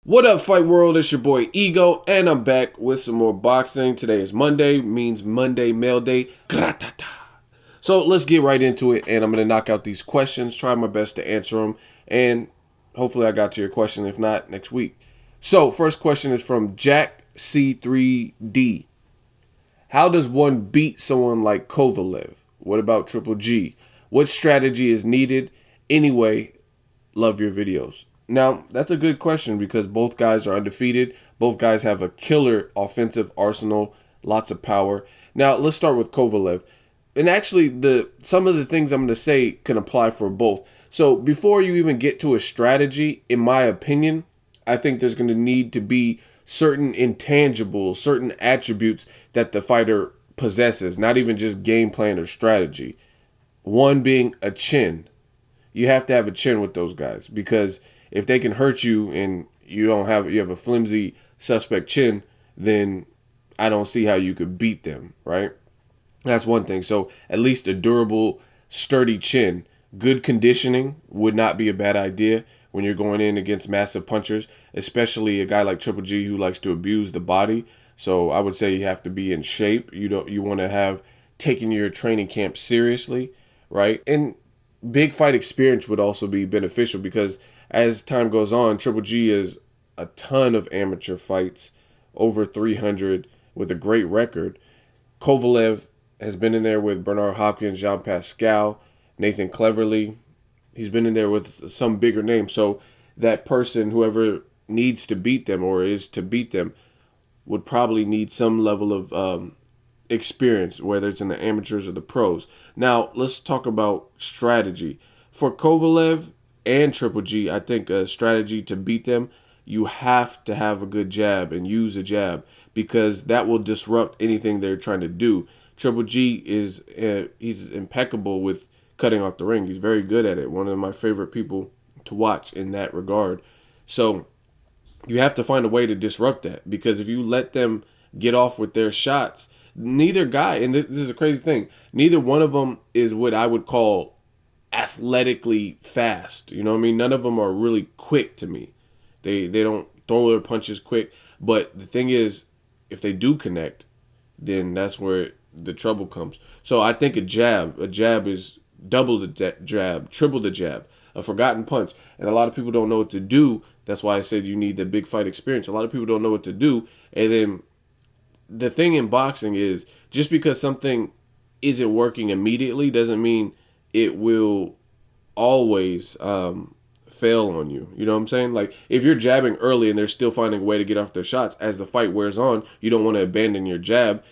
What up, Fight World? It's your boy Ego, and I'm back with some more boxing. Today is Monday, means Monday Mail Day. Gratata. So let's get right into it, and I'm going to knock out these questions, try my best to answer them, and hopefully I got to your question. If not, next week. So, first question is from Jack C3D. How does one beat someone like Kovalev? What about Triple G? What strategy is needed? Anyway, love your videos. Now, that's a good question because both guys are undefeated. Both guys have a killer offensive arsenal, lots of power. Now, let's start with Kovalev. And actually, some of the things I'm going to say can apply for both. So, before you even get to a strategy, in my opinion, I think there's going to need to be certain intangibles, certain attributes that the fighter possesses, not even just game plan or strategy. One being a chin. You have to have a chin with those guys because if they can hurt you and you have a flimsy suspect chin, then I don't see how you could beat them, right? That's one thing. So at least a durable, sturdy chin. Good conditioning would not be a bad idea when you're going in against massive punchers, especially a guy like Triple G who likes to abuse the body. So I would say you have to be in shape. You want to have taken your training camp seriously, right? And big fight experience would also be beneficial because as time goes on, Triple G is a ton of amateur fights, over 300 with a great record. Kovalev has been in there with Bernard Hopkins, Jean Pascal, Nathan Cleverly. He's been in there with some bigger names. So that person, whoever needs to beat them or is to beat them, would probably need some level of experience, whether it's in the amateurs or the pros. Now, let's talk about strategy. For Kovalev and Triple G, I think a strategy to beat them, you have to have a good jab and use a jab because that will disrupt anything they're trying to do. Triple G he's impeccable with cutting off the ring. He's very good at it. One of my favorite people to watch in that regard. So you have to find a way to disrupt that because if you let them get off with their shots, neither guy, and this is a crazy thing, neither one of them is what I would call athletically fast. You know what I mean? None of them are really quick to me. They don't throw their punches quick. But the thing is, if they do connect, then that's where the trouble comes. So I think a jab is double the jab, triple the jab, a forgotten punch. And a lot of people don't know what to do. That's why I said you need the big fight experience. A lot of people don't know what to do. And then the thing in boxing is just because something isn't working immediately doesn't mean it will always fail on you. You know what I'm saying? Like if you're jabbing early and they're still finding a way to get off their shots as the fight wears on, you don't want to abandon your jab.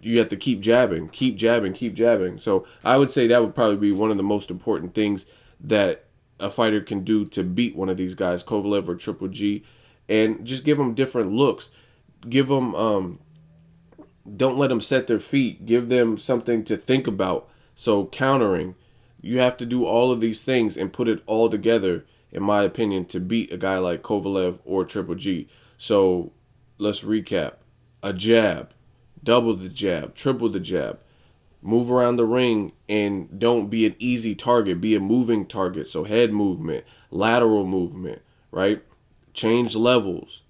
You have to keep jabbing, keep jabbing, keep jabbing. So I would say that would probably be one of the most important things that a fighter can do to beat one of these guys, Kovalev or Triple G, and just give them different looks. Give them, don't let them set their feet. Give them something to think about. So countering, you have to do all of these things and put it all together, in my opinion, to beat a guy like Kovalev or Triple G. So let's recap. A jab, double the jab, triple the jab. Move around the ring and don't be an easy target. Be a moving target. So head movement, lateral movement, right? Change levels.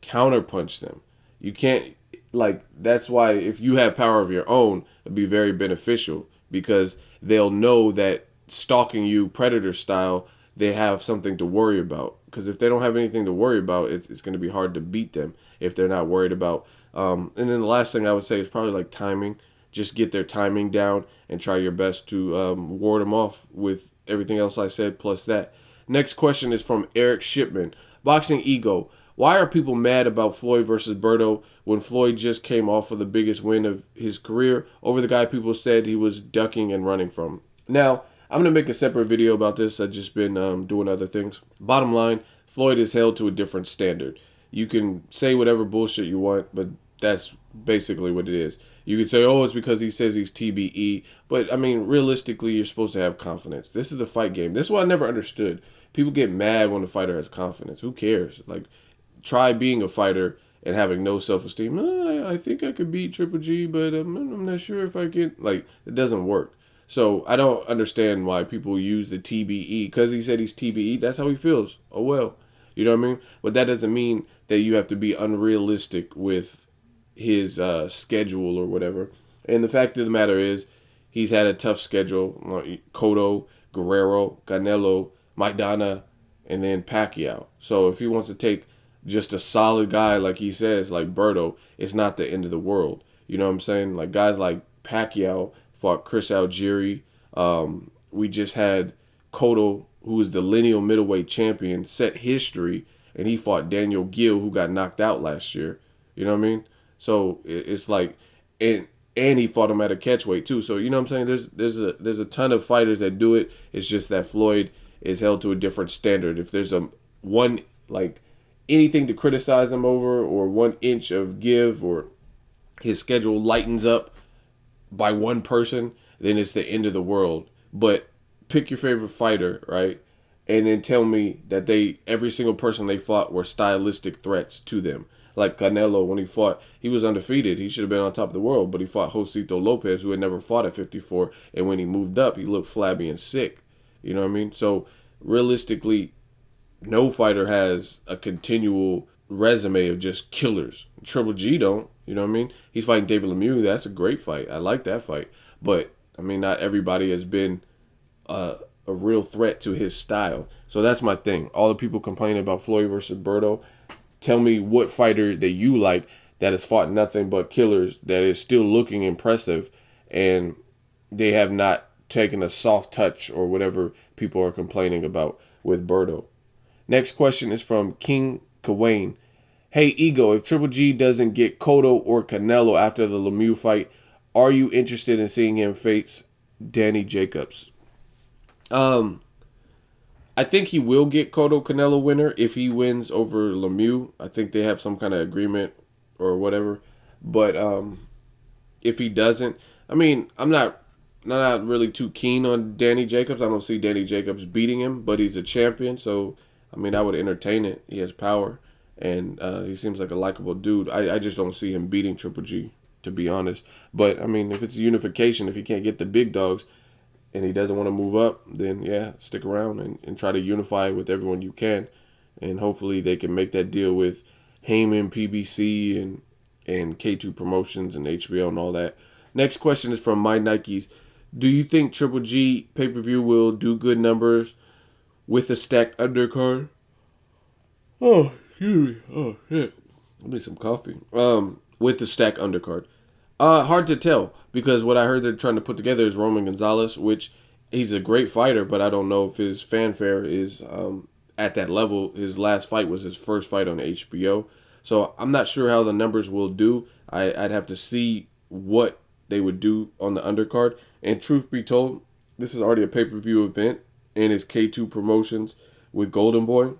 Counterpunch them. You can't, that's why if you have power of your own, it'd be very beneficial because they'll know that stalking you predator style, they have something to worry about. Because if they don't have anything to worry about, it's going to be hard to beat them if they're not worried about. And then the last thing I would say is probably like timing. Just get their timing down and try your best to ward them off with everything else I said plus that. Next question is from Eric Shipman. Boxing Ego. Why are people mad about Floyd versus Berto when Floyd just came off of the biggest win of his career over the guy people said he was ducking and running from? Now, I'm going to make a separate video about this. I've just been doing other things. Bottom line, Floyd is held to a different standard. You can say whatever bullshit you want, but that's basically what it is. You could say, oh, it's because he says he's TBE. But, I mean, realistically, you're supposed to have confidence. This is the fight game. This is what I never understood. People get mad when a fighter has confidence. Who cares? Like, try being a fighter and having no self-esteem. I think I could beat Triple G, but I'm not sure if I can. Like, it doesn't work. So I don't understand why people use the TBE. Because he said he's TBE, that's how he feels. Oh, well. You know what I mean? But that doesn't mean that you have to be unrealistic with his schedule or whatever. And the fact of the matter is, he's had a tough schedule. Cotto, Guerrero, Canelo, Maidana, and then Pacquiao. So if he wants to take just a solid guy, like he says, like Berto, it's not the end of the world. You know what I'm saying? Like guys like Pacquiao fought Chris Algieri. We just had Cotto, who was the lineal middleweight champion, set history, and he fought Daniel Gill, who got knocked out last year. You know what I mean? So it's like, and he fought him at a catchweight too. So you know what I'm saying? There's a ton of fighters that do it. It's just that Floyd is held to a different standard. If there's anything to criticize him over, or 1 inch of give, or his schedule lightens up by one person, then it's the end of the world. But pick your favorite fighter, right? And then tell me that every single person they fought were stylistic threats to them. Like Canelo, when he fought, he was undefeated. He should have been on top of the world, but he fought Josito Lopez, who had never fought at 54. And when he moved up, he looked flabby and sick. You know what I mean? So realistically, no fighter has a continual resume of just killers. Triple G don't. You know what I mean? He's fighting David Lemieux. That's a great fight. I like that fight. But, I mean, not everybody has been a real threat to his style. So that's my thing. All the people complaining about Floyd versus Berto, tell me what fighter that you like that has fought nothing but killers, that is still looking impressive, and they have not taken a soft touch or whatever people are complaining about with Berto. Next question is from King Kawane. Hey, Ego, if Triple G doesn't get Cotto or Canelo after the Lemieux fight, are you interested in seeing him face Danny Jacobs? I think he will get Cotto Canelo winner if he wins over Lemieux. I think they have some kind of agreement or whatever. But if he doesn't, I mean, I'm not really too keen on Danny Jacobs. I don't see Danny Jacobs beating him, but he's a champion, so I mean, I would entertain it. He has power, and he seems like a likable dude. I just don't see him beating Triple G, to be honest. But I mean, if it's unification, if he can't get the big dogs, and he doesn't want to move up, then yeah, stick around and try to unify with everyone you can. And hopefully they can make that deal with Heyman, PBC, and K2 Promotions and HBO and all that. Next question is from My Nikes. Do you think Triple G pay-per-view will do good numbers with a stacked undercard? Oh, excuse me. Oh, shit. I need some coffee. With the stacked undercard. Hard to tell, because what I heard they're trying to put together is Roman Gonzalez, which he's a great fighter, but I don't know if his fanfare is at that level. His last fight was his first fight on HBO, so I'm not sure how the numbers will do. I'd have to see what they would do on the undercard. And truth be told, this is already a pay-per-view event, and it's K2 Promotions with Golden Boy.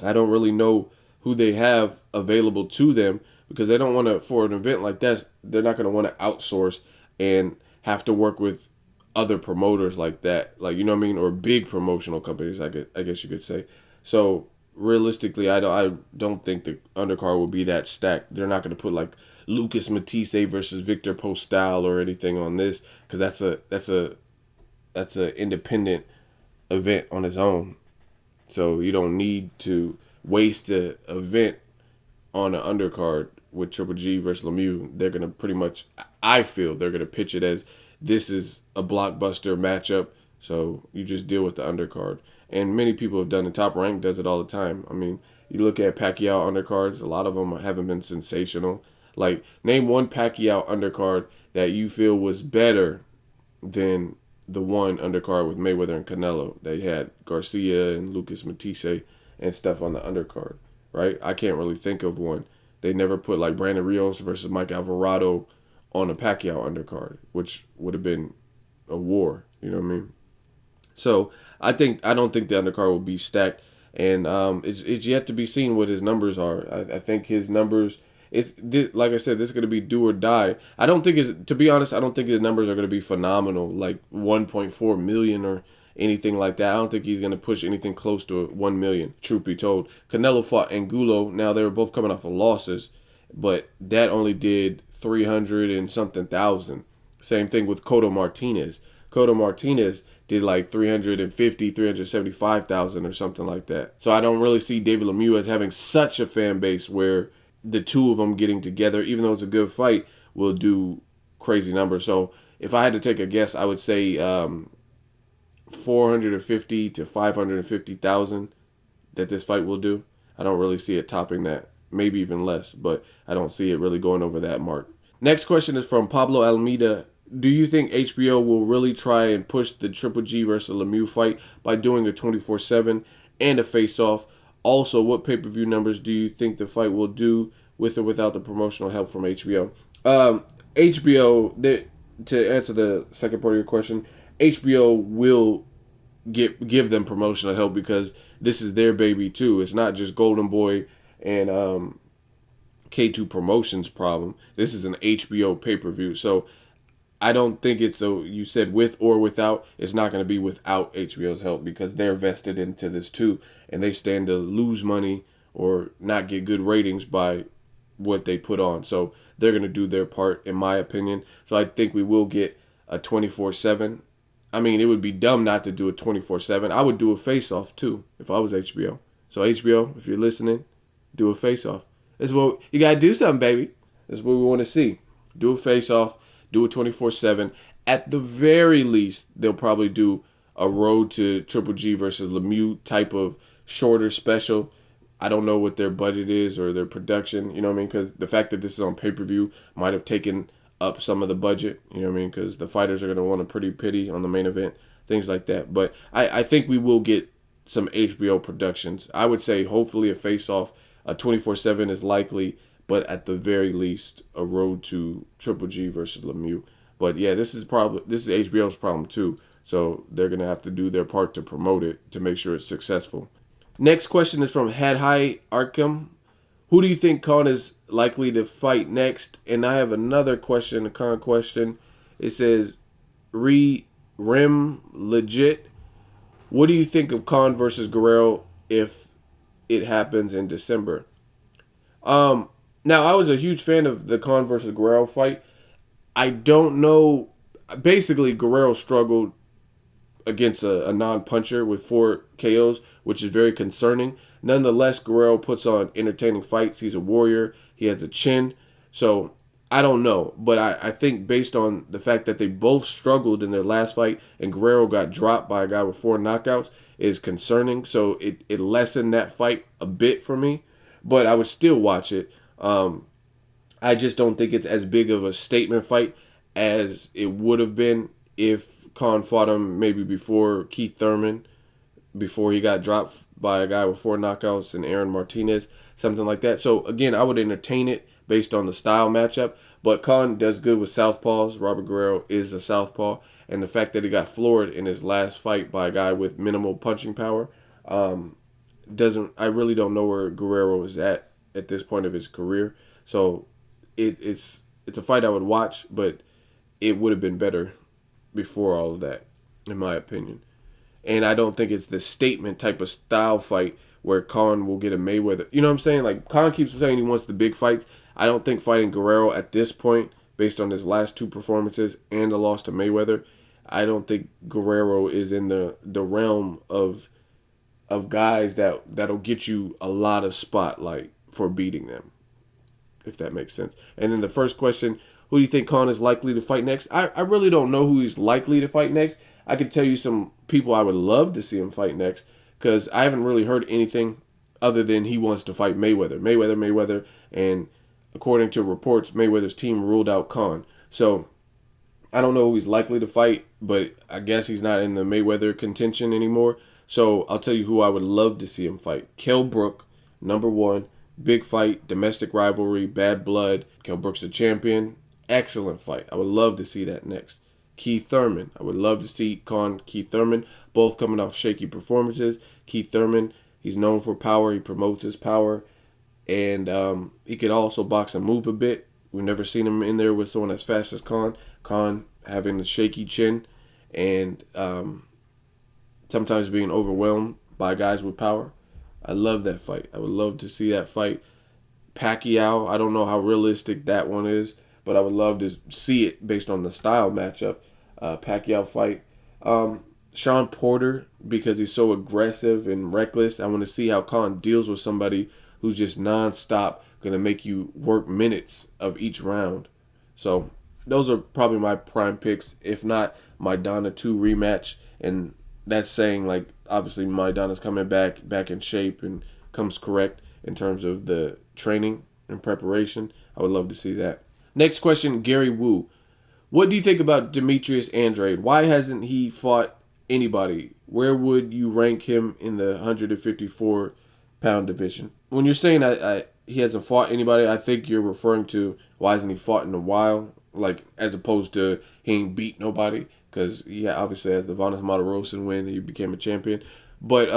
I don't really know who they have available to them, because they don't want to, for an event like that, they're not going to want to outsource and have to work with other promoters like that, like, you know what I mean, or big promotional companies, I guess you could say. So realistically, I don't think the undercard will be that stacked. They're not going to put like Lucas Matisse versus Victor Postal or anything on this, because that's a independent event on its own. So you don't need to waste an event on an undercard with Triple G versus Lemieux. They're going to pretty much, I feel, they're going to pitch it as this is a blockbuster matchup, so you just deal with the undercard. And many people have done it. Top Rank does it all the time. I mean, you look at Pacquiao undercards, a lot of them haven't been sensational. Like, name one Pacquiao undercard that you feel was better than the one undercard with Mayweather and Canelo. They had Garcia and Lucas Matisse and stuff on the undercard, right? I can't really think of one. They never put like Brandon Rios versus Mike Alvarado on a Pacquiao undercard, which would have been a war. You know what I mean? So I don't think the undercard will be stacked, and it's yet to be seen what his numbers are. I think his numbers, like I said, this is going to be do or die. To be honest, I don't think his numbers are going to be phenomenal, like 1.4 million or anything like that. I don't think he's going to push anything close to 1 million, truth be told. Canelo fought Angulo. Now, they were both coming off of losses, but that only did 300 and something thousand. Same thing with Cotto Martinez. Cotto Martinez did like 350, 375,000 or something like that. So I don't really see David Lemieux as having such a fan base where the two of them getting together, even though it's a good fight, will do crazy numbers. So if I had to take a guess, I would say 450 to 550,000 that this fight will do. I don't really see it topping that. Maybe even less, but I don't see it really going over that mark. Next question is from Pablo Almeida. Do you think HBO will really try and push the Triple G versus Lemieux fight by doing a 24/7 and a face-off? Also, what pay-per-view numbers do you think the fight will do with or without the promotional help from HBO? HBO, to answer the second part of your question, HBO will give them promotional help because this is their baby too. It's not just Golden Boy and K2 Promotions problem. This is an HBO pay-per-view. So I don't think it's you said with or without. It's not going to be without HBO's help because they're vested into this too, and they stand to lose money or not get good ratings by what they put on. So they're going to do their part, in my opinion. So I think we will get a 24/7. I mean, it would be dumb not to do a 24/7. I would do a face-off too if I was HBO. So HBO, if you're listening, do a face-off. That's what you gotta do, something, baby. That's what we want to see. Do a face-off. Do a 24/7. At the very least, they'll probably do a road to Triple G versus Lemieux type of shorter special. I don't know what their budget is or their production. You know what I mean? Because the fact that this is on pay-per-view might have taken up some of the budget. You know what I mean? Because the fighters are gonna want a pretty pity on the main event, things like that. But I think we will get some HBO productions. I would say hopefully a face-off. A 24/7 is likely, but at the very least, a road to Triple G versus Lemieux. But yeah, this is HBO's problem too. So they're gonna have to do their part to promote it to make sure it's successful. Next question is from Hadhai Arkham. Who do you think Khan is likely to fight next? And I have another question, a Khan question. It says, Rim Legit. What do you think of Khan versus Guerrero if it happens in December? Now, I was a huge fan of the Khan versus Guerrero fight. I don't know. Basically, Guerrero struggled against a non-puncher with 4 KOs, which is very concerning. Nonetheless, Guerrero puts on entertaining fights. He's a warrior. He has a chin. So, I don't know. But I think based on the fact that they both struggled in their last fight and Guerrero got dropped by a guy with 4 knockouts is concerning. So, it lessened that fight a bit for me. But I would still watch it. I just don't think it's as big of a statement fight as it would have been if Khan fought him maybe before Keith Thurman, before he got dropped by a guy with 4 knockouts and Aaron Martinez, something like that. So, again, I would entertain it based on the style matchup. But Khan does good with southpaws. Robert Guerrero is a southpaw. And the fact that he got floored in his last fight by a guy with minimal punching power, I really don't know where Guerrero is at this point of his career. So it's a fight I would watch, but it would have been better before all of that, in my opinion. And I don't think it's the statement type of style fight where Khan will get a Mayweather. You know what I'm saying? Like, Khan keeps saying he wants the big fights. I don't think fighting Guerrero at this point, based on his last 2 performances and the loss to Mayweather, I don't think Guerrero is in the realm of guys that'll get you a lot of spotlight for beating them, if that makes sense. And then the first question, who do you think Khan is likely to fight next? I really don't know who he's likely to fight next. I could tell you some people I would love to see him fight next, because I haven't really heard anything other than he wants to fight Mayweather, and according to reports, Mayweather's team ruled out Khan. So I don't know who he's likely to fight, but I guess he's not in the Mayweather contention anymore. So I'll tell you who I would love to see him fight. Kell Brook, number 1. Big fight, domestic rivalry, bad blood. Kell Brook's the champion. Excellent fight. I would love to see that next. Keith Thurman. I would love to see Keith Thurman. Both coming off shaky performances. Keith Thurman, he's known for power. He promotes his power. And he could also box and move a bit. We've never seen him in there with someone as fast as Khan. Khan having the shaky chin and sometimes being overwhelmed by guys with power. I love that fight. I would love to see that fight. Pacquiao, I don't know how realistic that one is, but I would love to see it based on the style matchup. Pacquiao fight. Sean Porter, because he's so aggressive and reckless. I want to see how Khan deals with somebody who's just nonstop going to make you work minutes of each round. So those are probably my prime picks. If not, Maidana 2 rematch. And that's saying, like, obviously Maidana's coming back in shape and comes correct in terms of the training and preparation. I would love to see that. Next question, Gary Wu. What do you think about Demetrius Andrade? Why hasn't he fought anybody? Where would you rank him in the 154-pound division? When you're saying he hasn't fought anybody, I think you're referring to why hasn't he fought in a while, like as opposed to he ain't beat nobody, because he obviously has the Vanes Matarosen win, he became a champion. But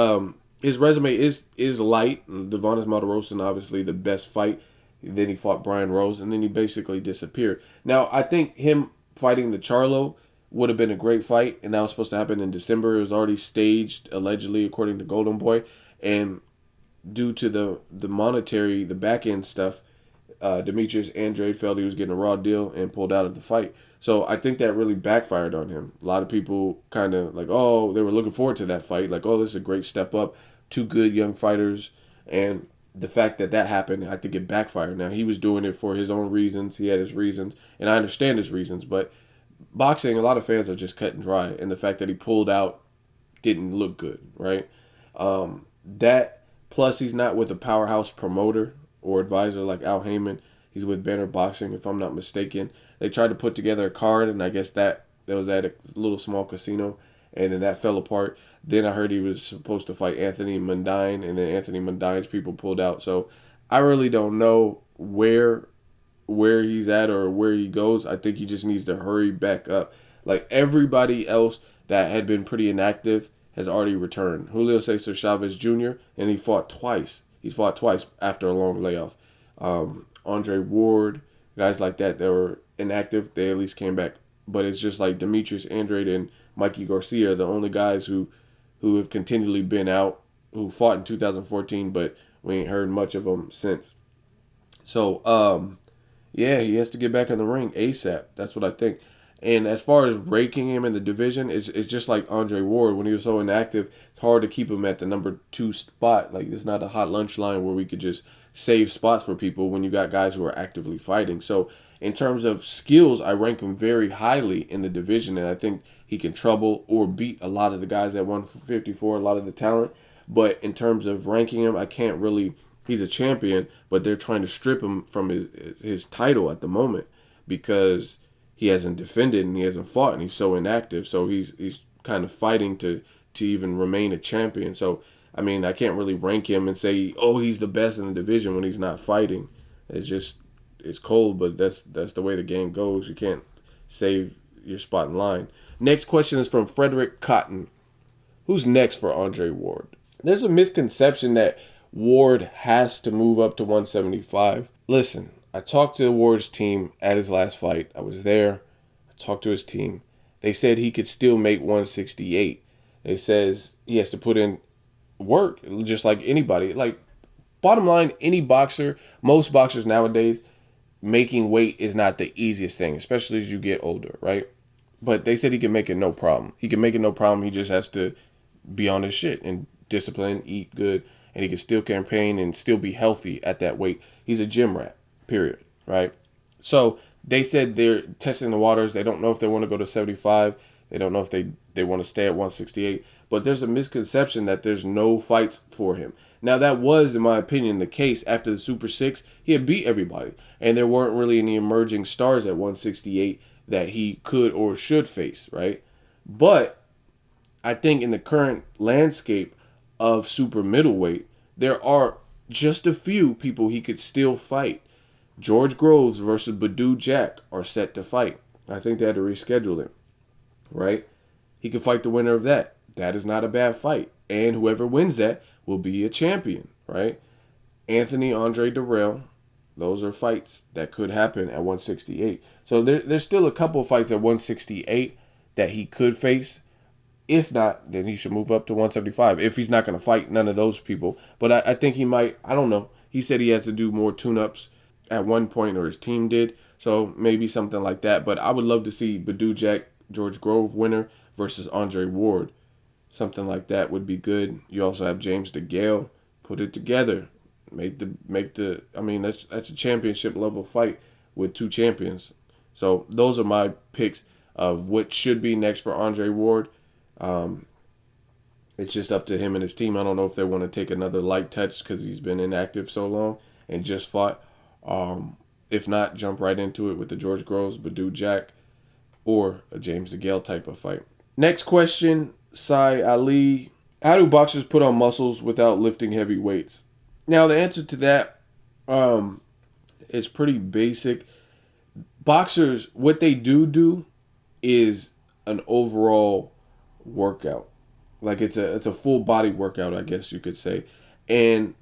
his resume is light. The Vanes Matarosen, obviously the best fight. Then he fought Brian Rose, and then he basically disappeared. Now, I think him fighting the Charlo would have been a great fight, and that was supposed to happen in December. It was already staged, allegedly, according to Golden Boy. And due to the monetary, the back-end stuff, Demetrius Andrade felt he was getting a raw deal and pulled out of the fight. So I think that really backfired on him. A lot of people kind of like, oh, they were looking forward to that fight. Like, oh, this is a great step up. Two good young fighters. And the fact that happened, I think it backfired. Now, he was doing it for his own reasons. He had his reasons. And I understand his reasons. But boxing, a lot of fans are just cut and dry. And the fact that he pulled out didn't look good, right? That, plus he's not with a powerhouse promoter or advisor like Al Heyman. He's with Banner Boxing, if I'm not mistaken. They tried to put together a card, and I guess that was at a little small casino, and then that fell apart. Then I heard he was supposed to fight Anthony Mundine, and then Anthony Mundine's people pulled out. So I really don't know where he's at or where he goes. I think he just needs to hurry back up. Like everybody else that had been pretty inactive has already returned. Julio Cesar Chavez Jr., and he fought twice. He fought twice after a long layoff. Andre Ward, guys like that were inactive, they at least came back. But it's just like Demetrius Andrade and Mikey Garcia are the only guys who have continually been out, who fought in 2014, but we ain't heard much of them since. So, yeah, he has to get back in the ring ASAP. That's what I think. And as far as ranking him in the division, it's just like Andre Ward. When he was so inactive, it's hard to keep him at the number 2 spot. Like, it's not a hot lunch line where we could just save spots for people when you got guys who are actively fighting. So, in terms of skills, I rank him very highly in the division, and I think he can trouble or beat a lot of the guys at 154, a lot of the talent. But in terms of ranking him, I can't really. He's a champion, but they're trying to strip him from his title at the moment because he hasn't defended and he hasn't fought and he's so inactive. So he's kind of fighting to even remain a champion. So, I mean, I can't really rank him and say, oh, he's the best in the division when he's not fighting. It's cold, but that's the way the game goes. You can't save your spot in line. Next question is from Frederick Cotton. Who's next for Andre Ward? There's a misconception that Ward has to move up to 175. Listen, I talked to Ward's team at his last fight. I was there. I talked to his team. They said he could still make 168. It says he has to put in work, just like anybody. Like, bottom line, any boxer, most boxers nowadays, making weight is not the easiest thing, especially as you get older, right? But they said he can make it no problem. He can make it no problem. He just has to be on his shit and discipline, eat good, and he can still campaign and still be healthy at that weight. He's a gym rat, period, right? So they said they're testing the waters. They don't know if they want to go to 75. They don't know if they want to stay at 168. But there's a misconception that there's no fights for him. Now, that was, in my opinion, the case after the Super 6. He had beat everybody. And there weren't really any emerging stars at 168 that he could or should face, right? But I think in the current landscape of super middleweight, there are just a few people he could still fight. George Groves versus Badou Jack are set to fight. I think they had to reschedule him, right? He could fight the winner of that. That is not a bad fight. And whoever wins that will be a champion, right? Anthony Andre Durrell, those are fights that could happen at 168. So there's still a couple of fights at 168 that he could face. If not, then he should move up to 175 if he's not going to fight none of those people. But I think he might, I don't know. He said he has to do more tune-ups at one point, or his team did. So maybe something like that. But I would love to see Badou Jack, George Grove winner versus Andre Ward. something like that would be good. You also have James DeGale. Put it together. Make the. I mean, that's a championship level fight with two champions. So those are my picks of what should be next for Andre Ward. It's just up to him and his team. I don't know if they want to take another light touch because he's been inactive so long and just fought. If not, jump right into it with the George Groves, Badou Jack, or a James DeGale type of fight. Next question, Sai Ali. How do boxers put on muscles without lifting heavy weights? Now, the answer to that is pretty basic. Boxers, what they do is an overall workout. Like it's a full body workout, I guess you could say. And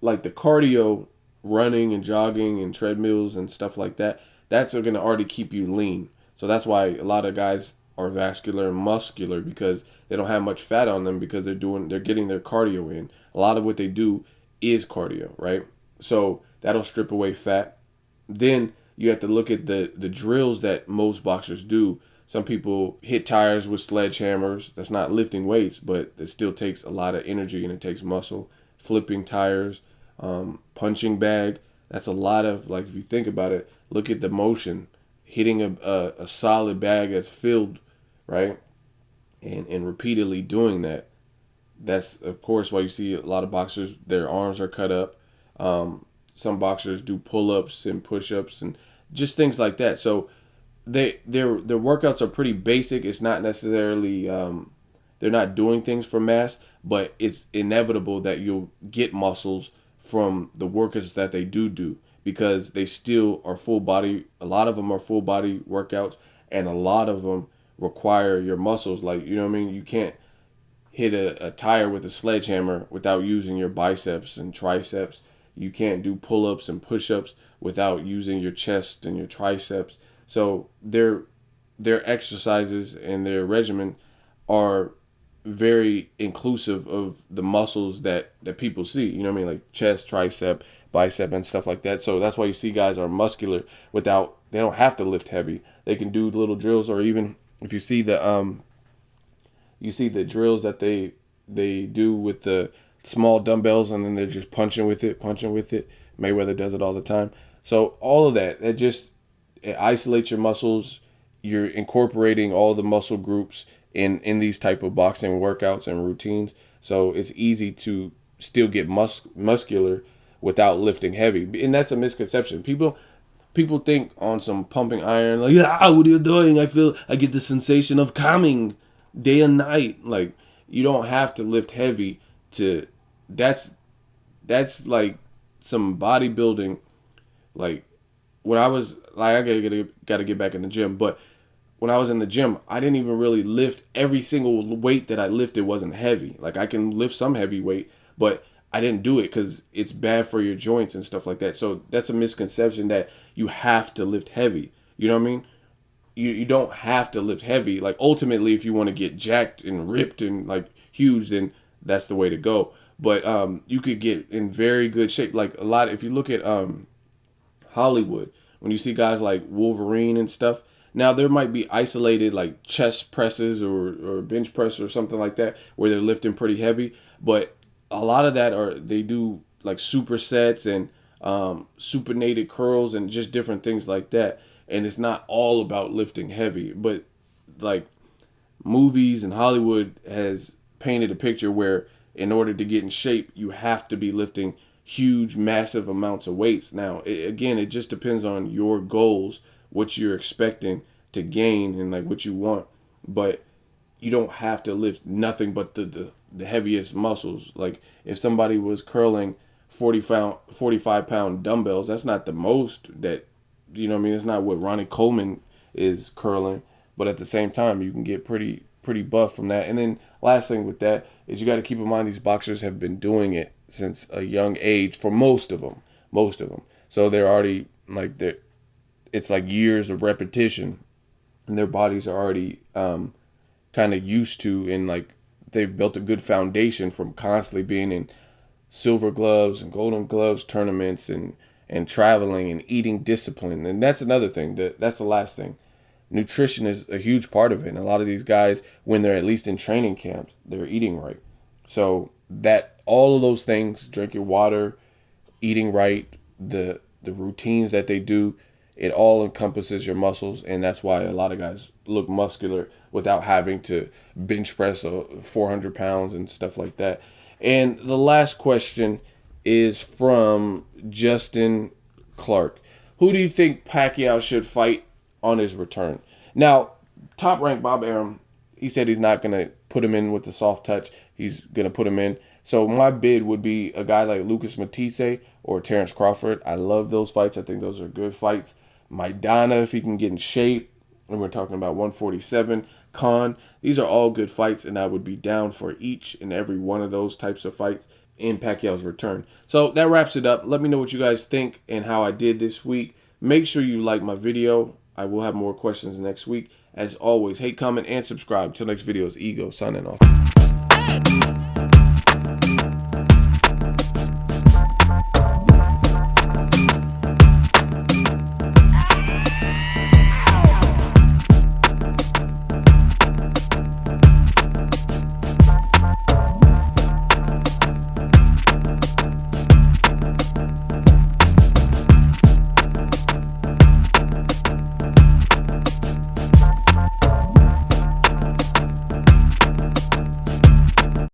like the cardio, running and jogging and treadmills and stuff like that, that's going to already keep you lean. So that's why a lot of guys are vascular and muscular, because they don't have much fat on them, because they're getting their cardio in. A lot of what they do is cardio, right? So that'll strip away fat. Then you have to look at the drills that most boxers do. Some people hit tires with sledgehammers. That's not lifting weights, but it still takes a lot of energy and it takes muscle. Flipping tires, punching bag. That's a lot of, like, if you think about it, look at the motion. Hitting a solid bag that's filled, right? And repeatedly doing that. That's, of course, why you see a lot of boxers, their arms are cut up. Some boxers do pull-ups and push-ups and just things like that. So their workouts are pretty basic. It's not necessarily they're not doing things for mass, but it's inevitable that you'll get muscles from the workouts that they do, because they still are full body. A lot of them are full body workouts, and a lot of them require your muscles. Like, you know what I mean? You can't hit a tire with a sledgehammer without using your biceps and triceps. You can't do pull-ups and push-ups without using your chest and your triceps. So their exercises and their regimen are very inclusive of the muscles that people see. You know what I mean? Like chest, tricep, bicep, and stuff like that. So that's why you see guys are muscular without, they don't have to lift heavy. They can do little drills, or even if you see the drills that they do with the small dumbbells, and then they're just punching with it. Mayweather does it all the time. So all of that, it isolates your muscles. You're incorporating all the muscle groups in these type of boxing workouts and routines. So it's easy to still get muscular without lifting heavy. And that's a misconception. People think on some pumping iron, like, yeah, what are you doing? I get the sensation of calming day and night. Like, you don't have to lift heavy to, that's like some bodybuilding. Like, when I was, like, I gotta get back in the gym, but when I was in the gym, I didn't even really lift. Every single weight that I lifted wasn't heavy. Like, I can lift some heavy weight, but I didn't do it because it's bad for your joints and stuff like that. So that's a misconception that you have to lift heavy. You know what I mean? You don't have to lift heavy. Like, ultimately, if you want to get jacked and ripped and, like, huge, then that's the way to go. But you could get in very good shape. Like, a lot, if you look at Hollywood, when you see guys like Wolverine and stuff, now there might be isolated like chest presses or bench press or something like that where they're lifting pretty heavy, but a lot of that they do like supersets and supinated curls and just different things like that. And it's not all about lifting heavy, but like movies and Hollywood has painted a picture where in order to get in shape, you have to be lifting huge, massive amounts of weights. Now, it just depends on your goals, what you're expecting to gain, and like what you want. But you don't have to lift nothing but the heaviest muscles. Like, if somebody was curling 45-pound dumbbells, that's not the most that, you know what I mean? It's not what Ronnie Coleman is curling. But at the same time, you can get pretty buff from that. And then last thing with that is you got to keep in mind these boxers have been doing it since a young age for most of them. So they're already like, it's like years of repetition, and their bodies are already kind of used to, and like they've built a good foundation from constantly being in silver gloves and golden gloves tournaments and traveling and eating discipline. And that's another thing. That's the last thing. nutrition is a huge part of it. And a lot of these guys, when they're at least in training camps, they're eating right. So that all of those things, drinking water, eating right, the routines that they do, it all encompasses your muscles, and that's why a lot of guys look muscular without having to bench press 400 pounds and stuff like that. And the last question is from Justin Clark. Who do you think Pacquiao should fight on his return? Now, Top Rank Bob Arum, he said he's not going to put him in with the soft touch. He's going to put him in. So my bid would be a guy like Lucas Matisse or Terrence Crawford. I love those fights. I think those are good fights. Maidana, if he can get in shape. And we're talking about 147. Khan. These are all good fights, and I would be down for each and every one of those types of fights in Pacquiao's return. So that wraps it up. Let me know what you guys think and how I did this week. Make sure you like my video. I will have more questions next week. As always, hate, comment, and subscribe. Till next video is Ego signing off.